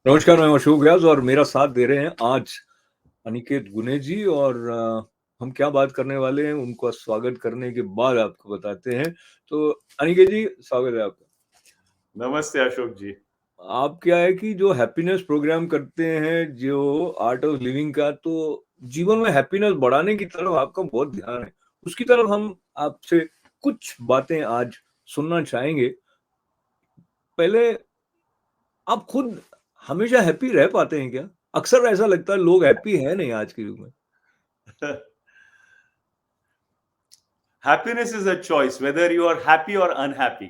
नमस्कार, मैं अशोक व्यास और मेरा साथ दे रहे हैं आज अनिकेत गुने जी और हम क्या बात करने वाले हैं उनका स्वागत करने के बाद आपको बताते हैं। तो अनिकेत जी स्वागत है आपका। नमस्ते अशोक जी। आप क्या है कि जो हैप्पीनेस प्रोग्राम करते हैं, जो आर्ट ऑफ लिविंग का, तो जीवन में हैप्पीनेस बढ़ाने की तरफ आपका बहुत ध्यान है। उसकी तरफ हम आपसे कुछ बातें आज सुनना चाहेंगे। पहले आप खुद हमेशा हैप्पी रह पाते हैं क्या? अक्सर ऐसा लगता है लोग हैप्पी है नहीं आज के युग में। Happiness is a choice, whether you are happy or unhappy.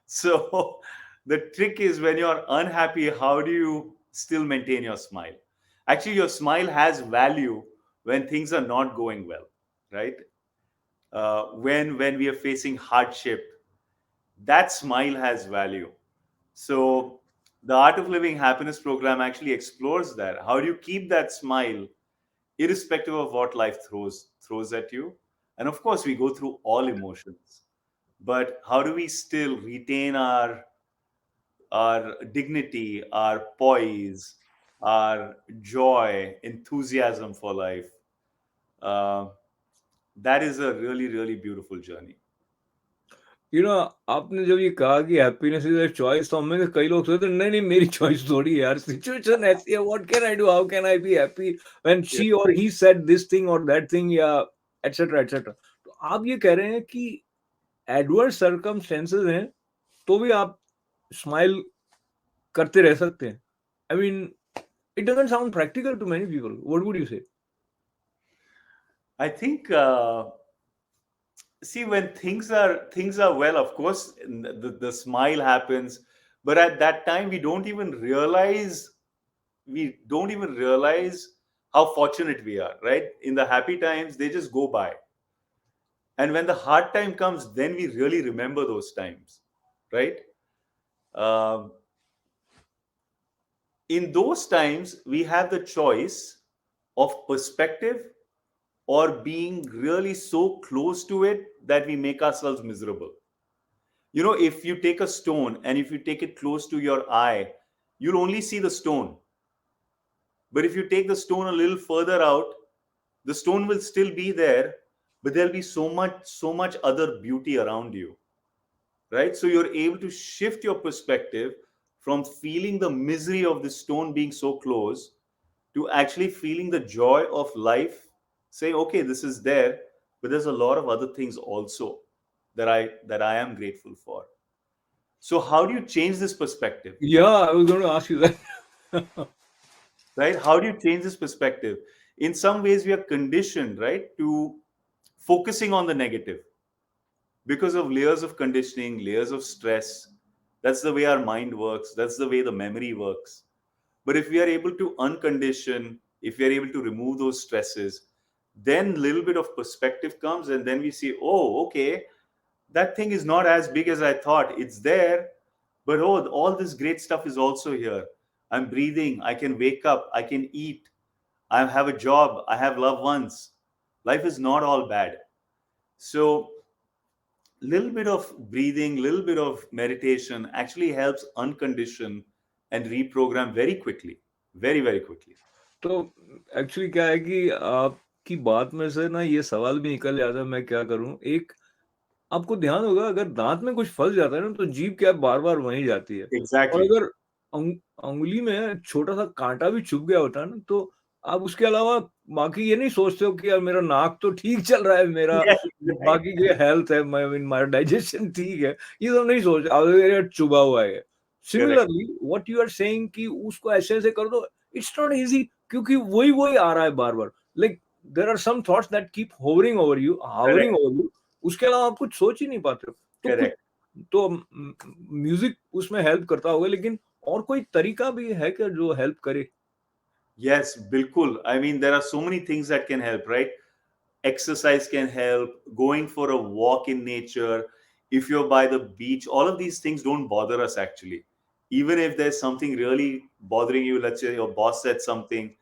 So the trick is when you're unhappy, how do you still maintain your smile? Actually, your smile has value when things are not going well, right? When we are facing hardship, that smile has value. So the Art of Living Happiness program actually explores that. How do you keep that smile irrespective of what life throws at you? And of course, we go through all emotions, but how do we still retain our dignity, our poise, our joy, enthusiasm for life? Uh, that is a really, really beautiful journey. You know आपने जब ये कहा कि happiness is a choice, तो हमें से कई लोग सोचते हैं नहीं नहीं मेरी चॉइस थोड़ी है यार, सिचुएशन ऐसी है, what can I do, how can I be happy when Yeah. She और ही सेड दिस थिंग और दैट थिंग, या एटसेट्रा एटसेट्रा। तो आप ये कह रहे हैं कि एडवर्स सर्कमस्टेंसेस हैं तो भी आप स्माइल करते रह सकते हैं। I mean it doesn't sound practical to many people, what would you say? I think see, when things are well, of course the smile happens, but at that time we don't even realize how fortunate we are, right? In the happy times they just go by, and when the hard time comes, then we really remember those times, right? um, in those times we have the choice of perspective or being really so close to it that we make ourselves miserable. You know, if you take a stone and if you take it close to your eye, you'll only see the stone. But if you take the stone a little further out, the stone will still be there, but there'll be so much other beauty around you, right? So you're able to shift your perspective from feeling the misery of the stone being so close to actually feeling the joy of life, saying, okay, this is there, but there's a lot of other things also that I am grateful for. So how do you change this perspective? या I was going to ask you that. Right? How do you change this perspective? In some ways, we are conditioned, right, to focusing on the negative because of layers of conditioning, layers of stress. That's the way our mind works. That's the way the memory works. But if we are able to uncondition, if we are able to remove those stresses, then a little bit of perspective comes, and then we see, oh, okay, that thing is not as big as I thought. It's there, but oh, all this great stuff is also here. I'm breathing. I can wake up. I can eat. I have a job. I have loved ones. Life is not all bad. So, little bit of breathing, little bit of meditation actually helps uncondition and reprogram very quickly, very, very quickly. तो actually क्या है कि आपकी बात में से ना ये सवाल भी निकल जाता है, मैं क्या करूं। एक आपको ध्यान होगा, अगर दांत में कुछ फंस जाता है ना तो जीभ क्या बार बार वहीं जाती है। और Exactly. अगर अंगुली में छोटा सा कांटा भी चुभ गया होता है ना, तो आप उसके अलावा बाकी ये नहीं सोचते हो कि यार मेरा नाक तो ठीक चल रहा है, मेरा Yes, right. बाकी जो हेल्थ है, मेरा डाइजेशन ठीक है, ये सब नहीं सोच, अरे चुभा हुआ है। Correct. Similarly what you are saying कि उसको ऐसे ऐसे कर दो, इट्स नॉट इजी, क्योंकि वही वही आ रहा है बार बार। Like there are some thoughts that keep hovering over you, hovering Correct. Over you. उसके अलावा आप कुछ सोच ही नहीं पाते हो। तो कुछ Correct. तो म्यूजिक उसमें हेल्प करता होगा, लेकिन और कोई तरीका भी है क्या जो हेल्प करे? Yes, bilkul. I mean, there are so many things that can help, right? Exercise can help, going for a walk in nature, if you're by the beach, all of these things don't bother us actually. Even if there's something really bothering you, let's say your boss said something,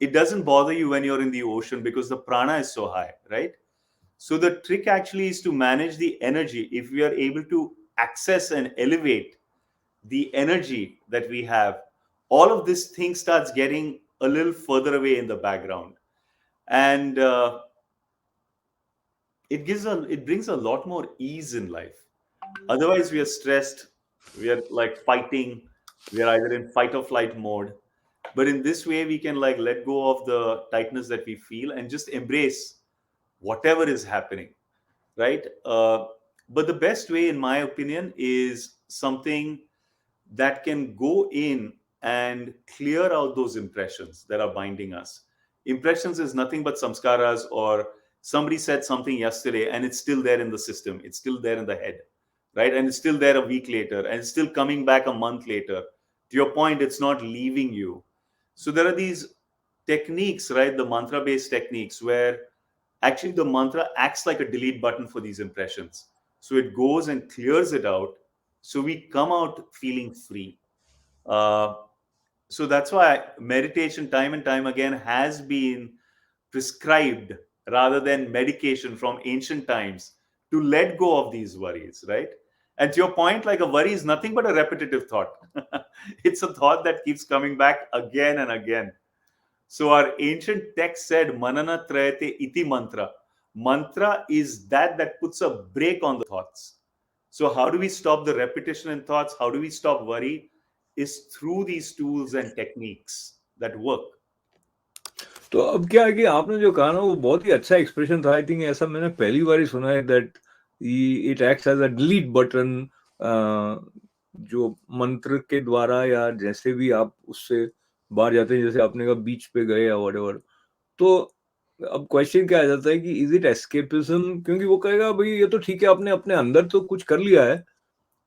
it doesn't bother you when you're in the ocean because the prana is so high, right? So the trick actually is to manage the energy. If we are able to access and elevate the energy that we have, all of this thing starts getting a little further away in the background. And it brings a lot more ease in life. Otherwise, we are stressed, we are like fighting, we are either in fight or flight mode. But in this way, we can like let go of the tightness that we feel and just embrace whatever is happening, right? But the best way, in my opinion, is something that can go in and clear out those impressions that are binding us. Impressions is nothing but samskaras, or somebody said something yesterday and it's still there in the system, it's still there in the head, right? And it's still there a week later, and it's still coming back a month later. To your point, it's not leaving you. So there are these techniques, right? The mantra based techniques, where actually the mantra acts like a delete button for these impressions. So it goes and clears it out. So we come out feeling free. Uh, so that's why meditation, time and time again, has been prescribed rather than medication from ancient times, to let go of these worries, right? And to your point, like, a worry is nothing but a repetitive thought. It's a thought that keeps coming back again and again. So our ancient text said, Manana Trayate iti mantra. Mantra is that puts a brake on the thoughts. So how do we stop the repetition in thoughts? How do we stop worry? Is through these tools and techniques that work. तो अब क्या है कि आपने जो कहा ना, वो बहुत ही अच्छा एक्सप्रेशन था. आई थिंक ऐसा मैंने पहली बार ही सुना है, that it acts as a delete button, जो मंत्र के द्वारा या जैसे भी आप उससे बाहर जाते हैं, जैसे आपने कहा बीच पे गए या व्हाटएवर. तो अब क्वेश्चन क्या आ जाता है कि इज इट एस्केपिज्म, क्योंकि वो कहेगा भाई ये तो ठीक है, आपने अपने अंदर तो कुछ कर लिया है,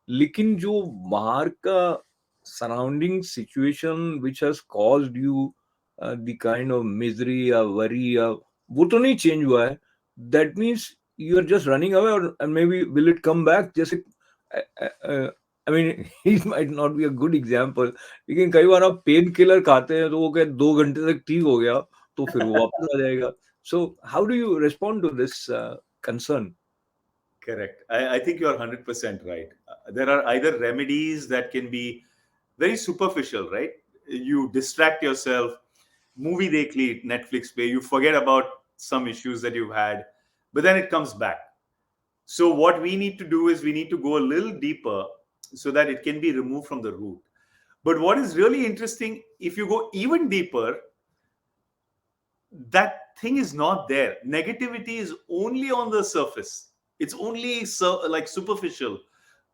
लेकिन जो बाहर का surrounding situation which has caused you the kind of misery या वरी, या वो तो नहीं चेंज हुआ है. That means you are just running away, और maybe will it come back. जैसे I mean it might not be a good example, लेकिन कई बार आप पेन किलर खाते हैं तो वो कहते 2 घंटे तक ठीक हो गया, तो फिर वो वापस आ जाएगा. So how do you respond to this concern? Correct. I think you're 100% right. There are either remedies that can be very superficial, right? You distract yourself, movie dekh Netflix pay, you forget about some issues that you've had, but then it comes back. So what we need to do is we need to go a little deeper so that it can be removed from the root. But what is really interesting, if you go even deeper, that thing is not there. Negativity is only on the surface. It's only like superficial.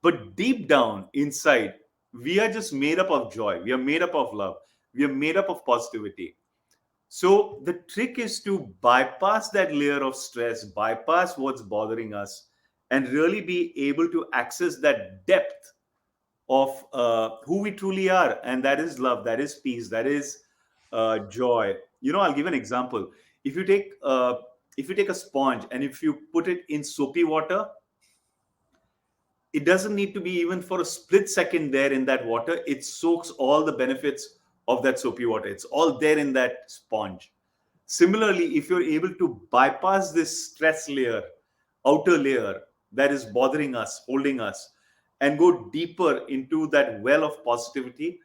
But deep down inside, we are just made up of joy. We are made up of love. We are made up of positivity. So the trick is to bypass that layer of stress, bypass what's bothering us, and really be able to access that depth of who we truly are. And that is love, that is peace, that is joy. I'll give an example. If you take a sponge and if you put it in soapy water, it doesn't need to be even for a split second there in that water. It soaks all the benefits of that soapy water. It's all there in that sponge. Similarly, if you're able to bypass this stress layer, outer layer that is bothering us, holding us, and go deeper into that well of positivity,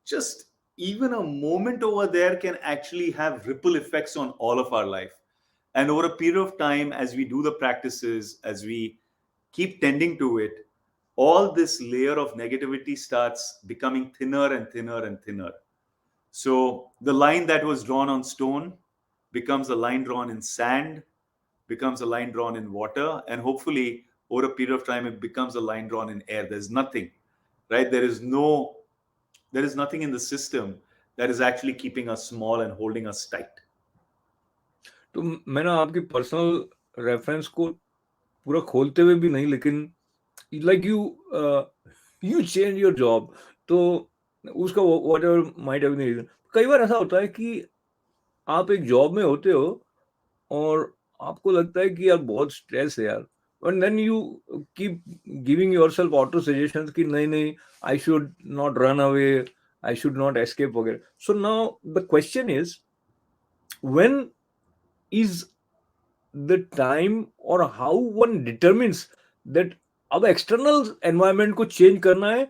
just even a moment over there can actually have ripple effects on all of our life. And over a period of time, as we do the practices, as we keep tending to it, all this layer of negativity starts becoming thinner and thinner and thinner. So the line that was drawn on stone becomes a line drawn in sand, becomes a line drawn in water, and hopefully over a period of time it becomes a line drawn in air. There's nothing, right? There is nothing in the system that is actually keeping us small and holding us tight. तो मैं ना आपकी personal reference को पूरा खोलते हुए भी नहीं, लेकिन like you change your job, तो उसका whatever might have been reason. कई बार ऐसा होता है कि आप एक जॉब में होते हो और आपको लगता है कि यार बहुत स्ट्रेस है यार, and then you keep giving yourself autosuggestions कि नहीं नहीं, I should not run away, I should not escape वगैरह. So now the question is, when is the time or how one determines that अब external environment को change करना है,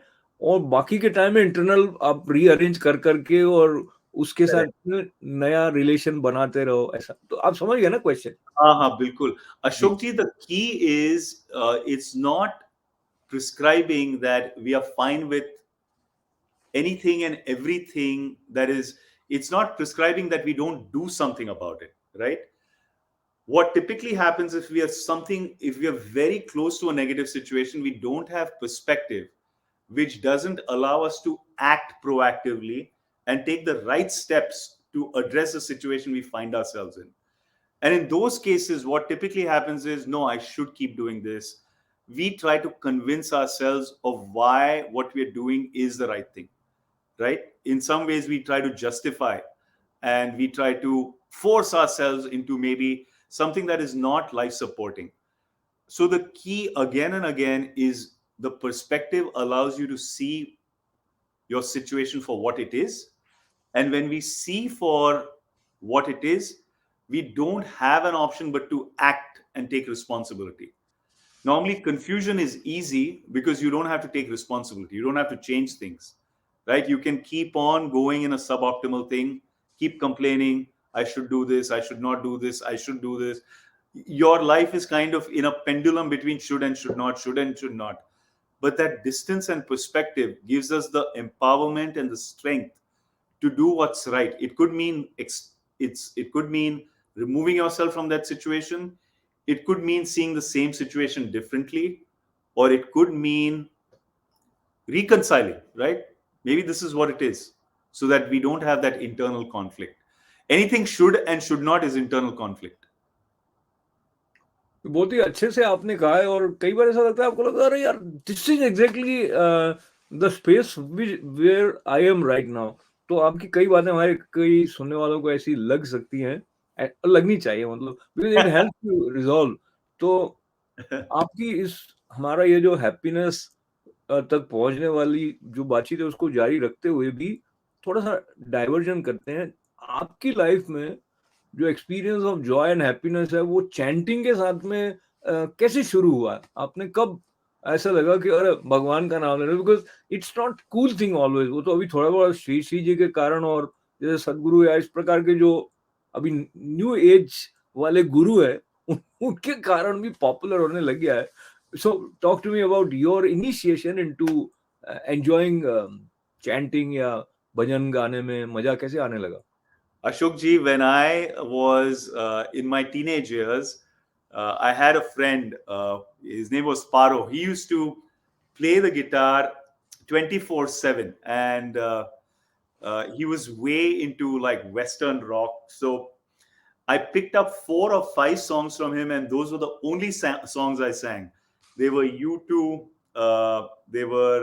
और बाकी के टाइम में इंटरनल आप रीअरेंज कर करके और उसके साथ Correct. में नया रिलेशन बनाते रहो, ऐसा। तो आप समझ गए ना क्वेश्चन? हाँ हाँ बिल्कुल. जी। Ashok ji, the key is it's not prescribing that we are fine with anything and everything. That is, it's not prescribing that we don't do something about it, right? What typically happens if we are very close to a negative situation, we don't have perspective, which doesn't allow us to act proactively and take the right steps to address the situation we find ourselves in. And in those cases, what typically happens is, no, I should keep doing this. We try to convince ourselves of why what we're doing is the right thing, right? In some ways, we try to justify and we try to force ourselves into maybe something that is not life supporting. So, the key again and again is the perspective allows you to see your situation for what it is. And when we see for what it is, we don't have an option but to act and take responsibility. Normally, confusion is easy because you don't have to take responsibility. You don't have to change things, right? You can keep on going in a suboptimal thing, keep complaining, I should do this, I should not do this, I should do this. Your life is kind of in a pendulum between should and should not, should and should not. But that distance and perspective gives us the empowerment and the strength to do what's right. It could mean it could mean removing yourself from that situation. It could mean seeing the same situation differently, or it could mean reconciling, right? Maybe this is what it is, so that we don't have that internal conflict. Anything should and should not is internal conflict. बहुत ही अच्छे से आपने कहा है, और कई बार ऐसा लगता है आपको लगता है अरे यार, this is exactly the space where I am right now. तो आपकी कई बातें हमारे कई सुनने वालों को ऐसी लग सकती हैं, लगनी चाहिए, मतलब because it help you resolve. तो आपकी इस हमारा ये जो हैप्पीनेस तक पहुंचने वाली जो बातचीत है उसको जारी रखते हुए भी थोड़ा सा डाइवर्जन करते हैं। आपकी लाइफ में जो experience of Joy and happiness है वो चैंटिंग के साथ में कैसे शुरू हुआ? आपने कब ऐसा लगा कि अरे भगवान का नाम ले रहे हो? Because it's not cool thing always, वो तो अभी थोड़ा बहुत श्री श्री जी के कारण और जैसे सदगुरु या इस प्रकार के जो अभी न्यू एज वाले गुरु है उनके कारण भी पॉपुलर होने लग गया है। So talk to me about your initiation into enjoying chanting या भजन गाने में मजा कैसे आने लगा? Ashok ji, when I was in my teenage years, I had a friend. His name was Paro. He used to play the guitar 24/7, and he was way into like Western rock. So I picked up 4 or 5 songs from him, and those were the only songs I sang. They were U2. They were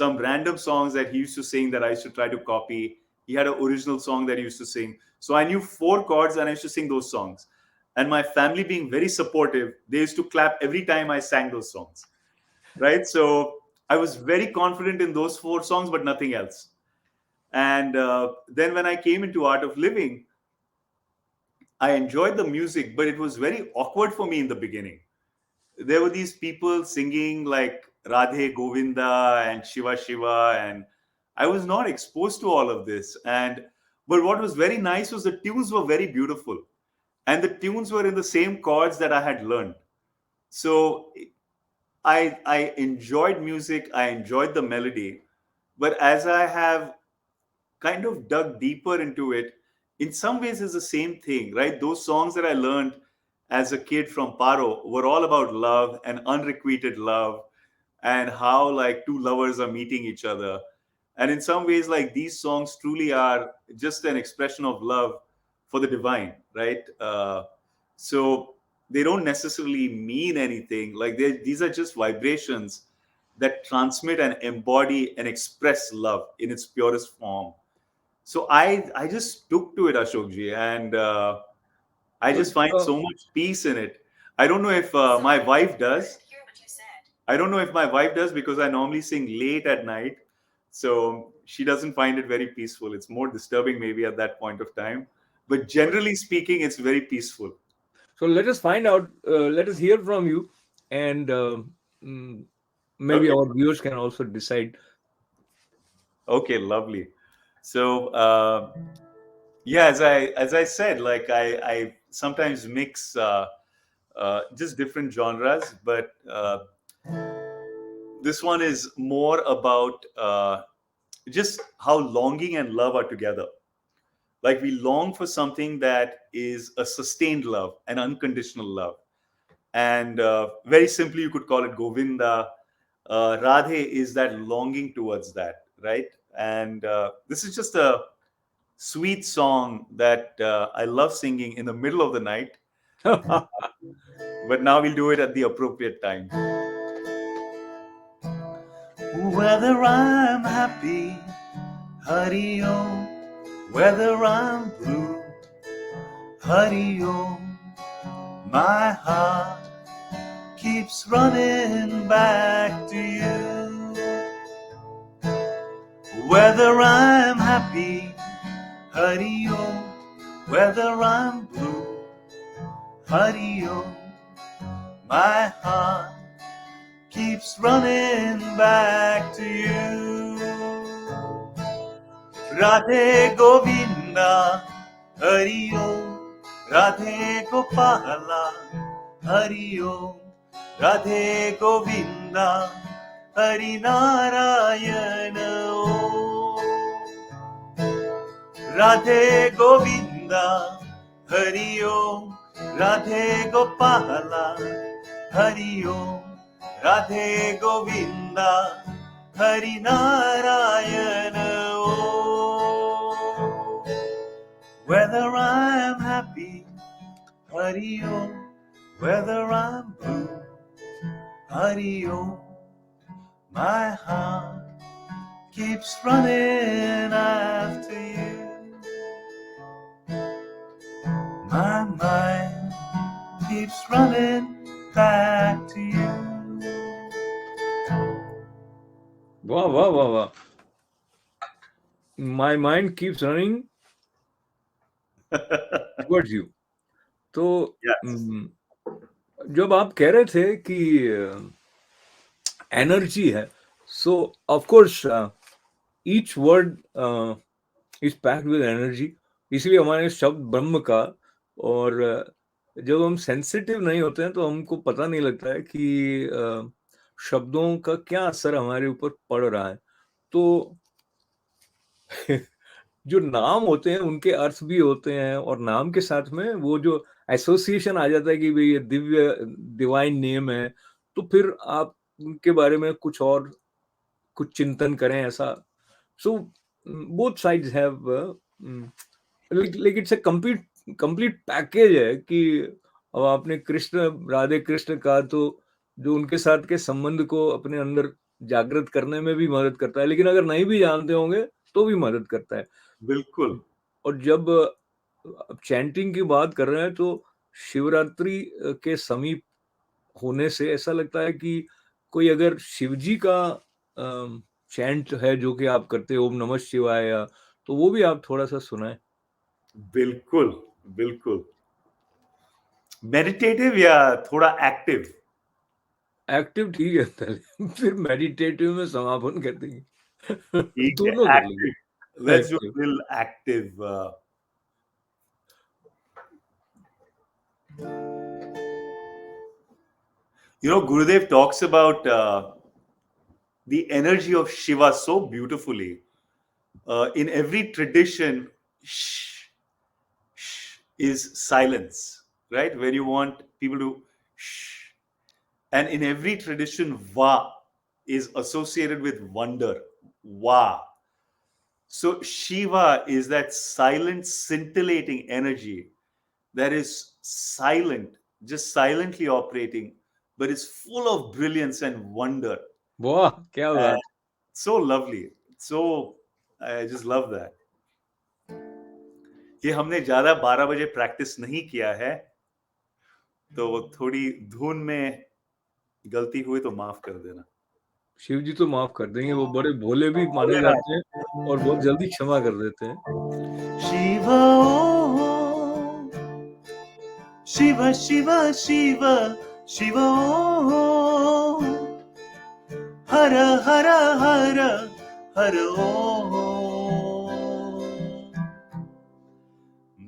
some random songs that he used to sing that I used to try to copy. He had an original song that he used to sing. So I knew 4 chords and I used to sing those songs. And my family being very supportive, they used to clap every time I sang those songs. Right. So I was very confident in those 4 songs, but nothing else. And then when I came into Art of Living, I enjoyed the music, but it was very awkward for me in the beginning. There were these people singing like Radhe Govinda and Shiva Shiva, and I was not exposed to all of this. And but what was very nice was the tunes were very beautiful, and the tunes were in the same chords that I had learned. So I enjoyed music, I enjoyed the melody, but as I have kind of dug deeper into it, in some ways it's the same thing, right? Those songs that I learned as a kid from Paro were all about love and unrequited love, and how like two lovers are meeting each other. And in some ways, like these songs truly are just an expression of love for the divine, right? So they don't necessarily mean anything. Like these are just vibrations that transmit and embody and express love in its purest form. So I just took to it, Ashokji, and I So, just find so much peace in it. I don't know if my wife does. I don't know if my wife does because I normally sing late at night. So she doesn't find it very peaceful. It's more disturbing maybe at that point of time. But generally speaking, it's very peaceful. so let us find out. Let us hear from you, and maybe Okay. our viewers can also decide. Okay, lovely. So yeah, as I said, like I sometimes mix just different genres, but this one is more about just how longing and love are together. Like we long for something that is a sustained love, an unconditional love, and very simply you could call it Govinda. Radhe is that longing towards that, right? And this is just a sweet song that I love singing in the middle of the night. But now we'll do it at the appropriate time. Whether I'm happy, Hari Om. Whether I'm blue, Hari Om. My heart keeps running back to you. Whether I'm happy, Hari Om. Whether I'm blue, Hari Om. My heart keeps running back to you. Radhe Govinda, Hari Om. Radhe Gopala, Hari Om. Radhe Govinda, Hari Narayana Om. Radhe Govinda, Hari Om. Radhe Gopala, Hari Om. Radhe Govinda, Hari Narayana Om. Whether I'm happy, Hari Om. Whether I'm blue, Hari Om. My heart keeps running after you. My mind keeps running back to you. Wow, wow, wow, wow. My mind keeps running towards you. तो Yes. जब आप कह रहे थे कि energy है, सो of course each word is packed with energy, इसलिए हमारे शब्द ब्रह्म का। और जब हम सेंसिटिव नहीं होते हैं तो हमको पता नहीं लगता है कि शब्दों का क्या असर हमारे ऊपर पड़ रहा है। तो जो नाम होते हैं उनके अर्थ भी होते हैं, और नाम के साथ में वो जो एसोसिएशन आ जाता है कि भाई ये दिव्य डिवाइन नेम है, तो फिर आप उनके बारे में कुछ और कुछ चिंतन करें ऐसा। So both sides have, like it's a complete complete package है कि अब आपने कृष्ण राधे कृष्ण का, तो जो उनके साथ के संबंध को अपने अंदर जागृत करने में भी मदद करता है, लेकिन अगर नहीं भी जानते होंगे तो भी मदद करता है। बिल्कुल। और जब आप चैंटिंग की बात कर रहे हैं तो शिवरात्रि के समीप होने से ऐसा लगता है कि कोई अगर शिवजी का चैंट है जो कि आप करते हो, ओम नमः शिवाय, तो वो भी आप थोड़ा सा सुनाएं। बिल्कुल, बिल्कुल। मेडिटेटिव या थोड़ा एक्टिव? एक्टिव ठीक है पहले, फिर मेडिटेटिव में समापन कर देंगे। ठीक है, दोनों कर एक्टिव। लेंगे let's do active. Little active. You know, Gurudev talks about the energy of Shiva so beautifully. In every tradition, shh, shh is silence, right? When you want people to shh. And in every tradition, Va is associated with wonder. Va. So Shiva is that silent, scintillating energy that is silent, just silently operating, but is full of brilliance and wonder. वाह क्या And बात। so lovely. So I just love that. ये हमने ज्यादा 12 बजे practice नहीं किया है, तो थोड़ी धुन में गलती हुई तो माफ कर देना। शिव जी तो माफ कर देंगे, वो बड़े भोले भी माने भोलेनाथ। जाते हैं और बहुत जल्दी क्षमा कर देते हैं। शिवा ओम, शिवा शिवा शिवा शिवा ओम, हर हर हर हर ओम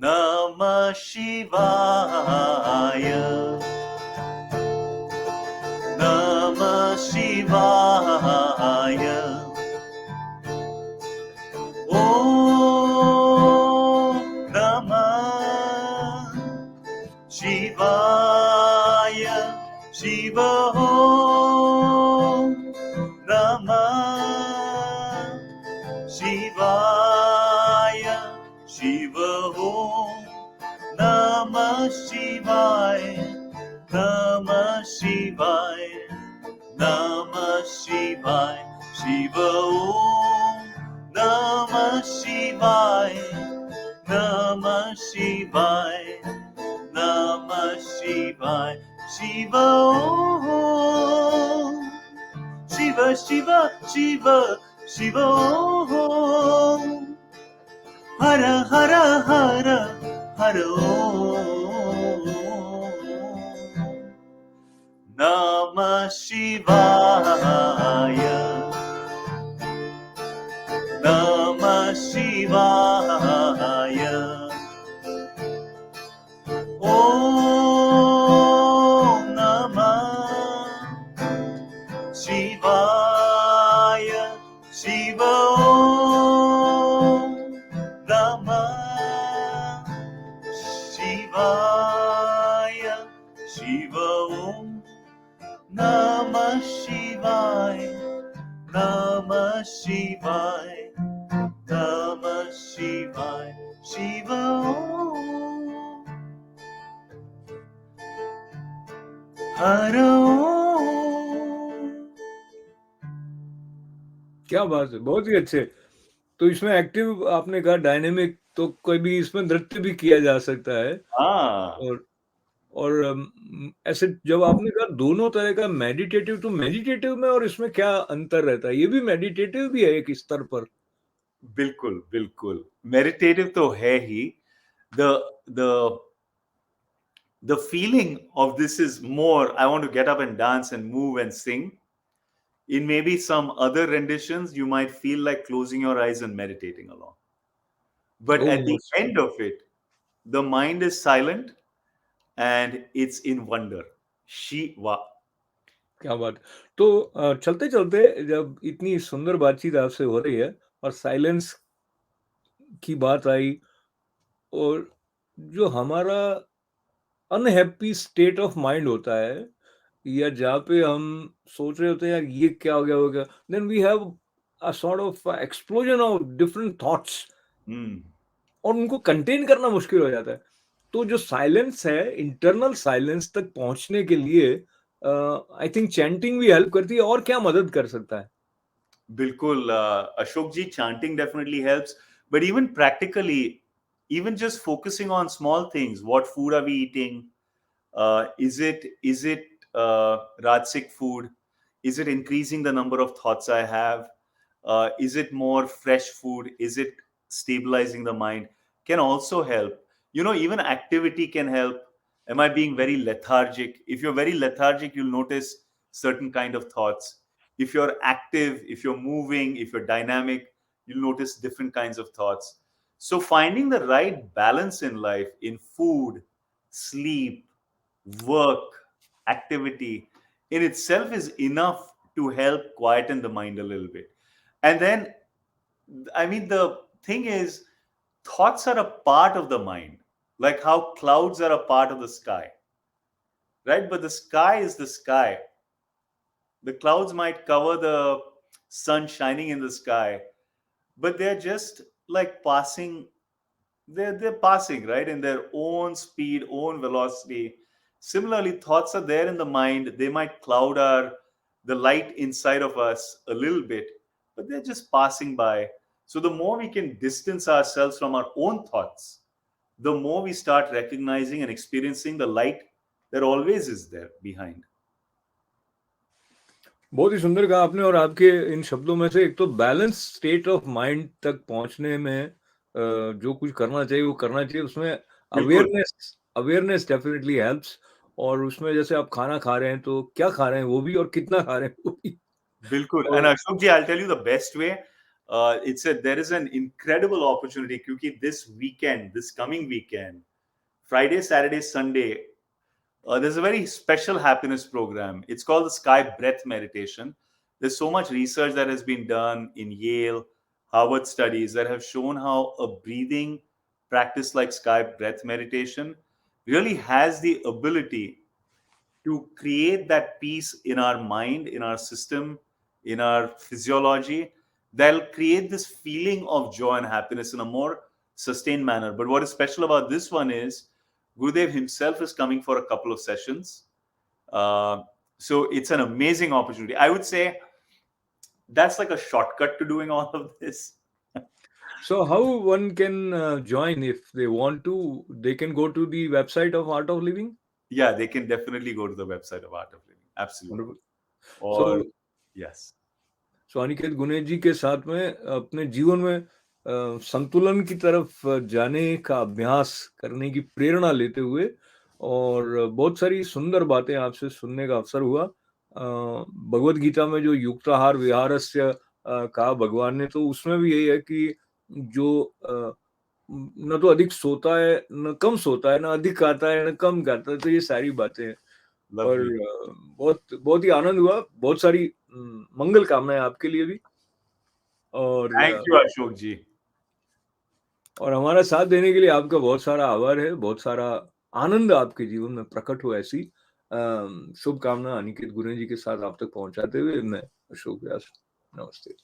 नमः शिवाय नमः शिवाय ओम नमः शिवाय शिव ओम नमः शिवाय शिव ओम नमः शिवाय नमः शिवाय नमः शिवाय शिव ओम नमः शिवाय नमः शिवाय नमः शिवाय शिव ओम शिव शिव शिव शिव ओम हर हर हर हर ओम नमः शिवाय नमः शिवाय ओम नमः शिवाय शिव ओम नमः शिवाय शिव ओम नमः शिवाय नमः शिवाय नमः शिवाय शिव ओम हर ओम क्या बात है, बहुत ही अच्छे। तो इसमें एक्टिव आपने कहा डायनेमिक, तो कोई भी इसमें नृत्य भी किया जा सकता है। हाँ और ऐसे जब आपने कहा दोनों तरह का मेडिटेटिव, तो मेडिटेटिव में और इसमें क्या अंतर रहता है? ये भी मेडिटेटिव भी है एक स्तर पर। बिल्कुल बिल्कुल मेडिटेटिव तो है ही the the the feeling of this is more I want to get up and dance and move and sing. In maybe some other renditions you might feel like closing your eyes and meditating along, but oh at the मस्त, end of it the mind is silent and it's in wonder. Shiva. क्या बात। तो चलते-चलते जब इतनी सुंदर बातचीत आपसे हो रही है और साइलेंस की बात आई, और जो हमारा अनहैप्पी स्टेट ऑफ माइंड होता है, या जहाँ पे हम सोच रहे होते हैं यार ये क्या हो गया, then we have a sort of explosion of different thoughts, Hmm. और उनको कंटेन करना मुश्किल हो जाता है। तो जो साइलेंस है, इंटरनल साइलेंस तक पहुंचने के लिए आई थिंक चैंटिंग भी हेल्प करती है, और क्या मदद कर सकता है? Bilkul, Ashok ji, chanting definitely helps. But even practically, even just focusing on small things, what food are we eating? Is it Rajasic food? Is it increasing the number of thoughts I have? Is it more fresh food? Is it stabilizing the mind? Can also help. You know, even activity can help. Am I being very lethargic? If you're very lethargic, you'll notice certain kind of thoughts. If you're active, if you're moving, if you're dynamic, you'll notice different kinds of thoughts. So finding the right balance in life, in food, sleep, work, activity, in itself is enough to help quieten the mind a little bit. And then, I mean, the thing is, thoughts are a part of the mind, like how clouds are a part of the sky, right? But the sky is the sky. The clouds might cover the sun shining in the sky, but they're just like passing. They're passing, right, in their own speed, own velocity. Similarly, thoughts are there in the mind. They might cloud our the light inside of us a little bit, but they're just passing by. So the more we can distance ourselves from our own thoughts, the more we start recognizing and experiencing the light that always is there behind. बहुत ही सुंदर कहा आपने, और आपके इन शब्दों में से एक तो बैलेंस स्टेट ऑफ माइंड तक पहुंचने में जो कुछ करना चाहिए वो करना चाहिए, उसमें बिल्कुल अवेयरनेस अवेयरनेस डेफिनेटली हेल्प्स। और उसमें जैसे आप खाना खा रहे हैं तो क्या खा रहे हैं वो भी, और कितना खा रहे हैं वो भी। बिल्कुल. और And Ashok ji, I'll tell you the best way. There is an incredible opportunity क्योंकि this coming weekend, Friday, Saturday, Sunday, there's a very special happiness program. It's called the Sky Breath Meditation. There's so much research that has been done in Yale, Harvard studies that have shown how a breathing practice like Sky Breath Meditation really has the ability to create that peace in our mind, in our system, in our physiology, that'll create this feeling of joy and happiness in a more sustained manner. But what is special about this one is Gurudev himself is coming for a couple of sessions. So it's an amazing opportunity. I would say that's like a shortcut to doing all of this. so how one can join if they want to? They can go to the website of Art of Living. Yeah, they can definitely go to the website of Art of Living. Absolutely. Wonderful. Or, So yes. Aniket गुने जी के साथ में अपने जीवन में संतुलन की तरफ जाने का अभ्यास करने की प्रेरणा लेते हुए और बहुत सारी सुंदर बातें आपसे सुनने का अवसर हुआ। भगवत गीता में जो युक्ताहार विहारस्य कहा भगवान ने, तो उसमें भी यही है कि जो न तो अधिक सोता है, न कम सोता है, न अधिक खाता है, न कम खाता है, तो ये सारी बातें हैं। और Lovely. बहुत बहुत ही आनंद हुआ। बहुत सारी मंगल कामनाएं आपके लिए भी। और Thank you, Ashok ji. और हमारा साथ देने के लिए आपका बहुत सारा आभार है। बहुत सारा आनंद आपके जीवन में प्रकट हो, ऐसी शुभकामना अनिकेत गुने जी के साथ आप तक पहुंचाते हुए मैं अशोक व्यास, नमस्ते।